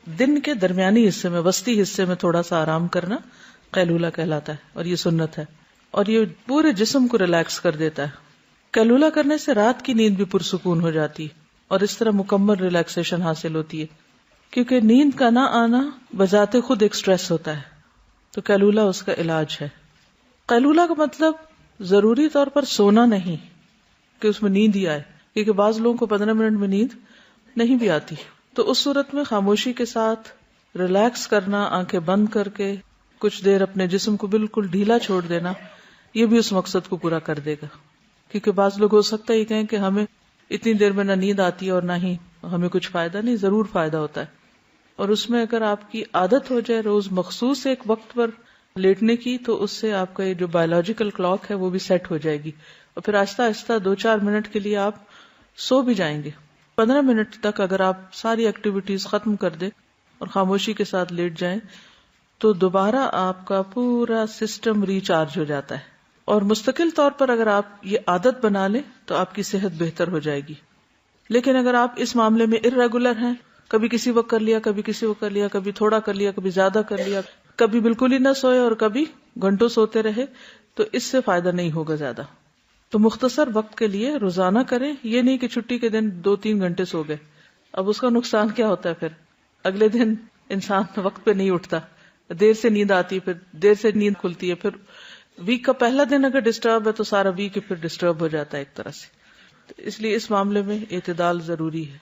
دن کے درمیانی حصے میں، وسطی حصے میں تھوڑا سا آرام کرنا قیلولہ کہلاتا ہے، اور یہ سنت ہے، اور یہ پورے جسم کو ریلیکس کر دیتا ہے۔ قیلولہ کرنے سے رات کی نیند بھی پرسکون ہو جاتی ہے، اور اس طرح مکمل ریلیکسیشن حاصل ہوتی ہے، کیونکہ نیند کا نہ آنا بذات خود ایک سٹریس ہوتا ہے، تو قیلولہ اس کا علاج ہے۔ قیلولہ کا مطلب ضروری طور پر سونا نہیں کہ اس میں نیند ہی آئے، کیونکہ بعض لوگوں کو 15 منٹ میں نیند نہیں بھی آتی، تو اس صورت میں خاموشی کے ساتھ ریلیکس کرنا، آنکھیں بند کر کے کچھ دیر اپنے جسم کو بالکل ڈھیلا چھوڑ دینا، یہ بھی اس مقصد کو پورا کر دے گا۔ کیونکہ بعض لوگ ہو سکتا ہے یہ کہیں کہ ہمیں اتنی دیر میں نہ نیند آتی ہے اور نہ ہی ہمیں کچھ فائدہ، نہیں، ضرور فائدہ ہوتا ہے، اور اس میں اگر آپ کی عادت ہو جائے روز مخصوص ایک وقت پر لیٹنے کی، تو اس سے آپ کا یہ جو بایولوجیکل کلاک ہے وہ بھی سیٹ ہو جائے گی، اور پھر آہستہ آہستہ 2-4 منٹ کے لیے آپ سو بھی جائیں گے۔ 15 منٹ تک اگر آپ ساری ایکٹیویٹیز ختم کر دیں اور خاموشی کے ساتھ لیٹ جائیں تو دوبارہ آپ کا پورا سسٹم ریچارج ہو جاتا ہے، اور مستقل طور پر اگر آپ یہ عادت بنا لیں تو آپ کی صحت بہتر ہو جائے گی۔ لیکن اگر آپ اس معاملے میں ارریگولر ہیں، کبھی کسی وقت کر لیا، کبھی کسی وقت کر لیا، کبھی تھوڑا کر لیا، کبھی زیادہ کر لیا، کبھی بالکل ہی نہ سوئے اور کبھی گھنٹوں سوتے رہے، تو اس سے فائدہ نہیں ہوگا زیادہ۔ تو مختصر وقت کے لیے روزانہ کریں، یہ نہیں کہ چھٹی کے دن 2-3 گھنٹے سو گئے، اب اس کا نقصان کیا ہوتا ہے، پھر اگلے دن انسان وقت پہ نہیں اٹھتا، دیر سے نیند آتی ہے، پھر دیر سے نیند کھلتی ہے، پھر ویک کا پہلا دن اگر ڈسٹرب ہے تو سارا ویک پھر ڈسٹرب ہو جاتا ہے ایک طرح سے۔ تو اس لیے اس معاملے میں اعتدال ضروری ہے۔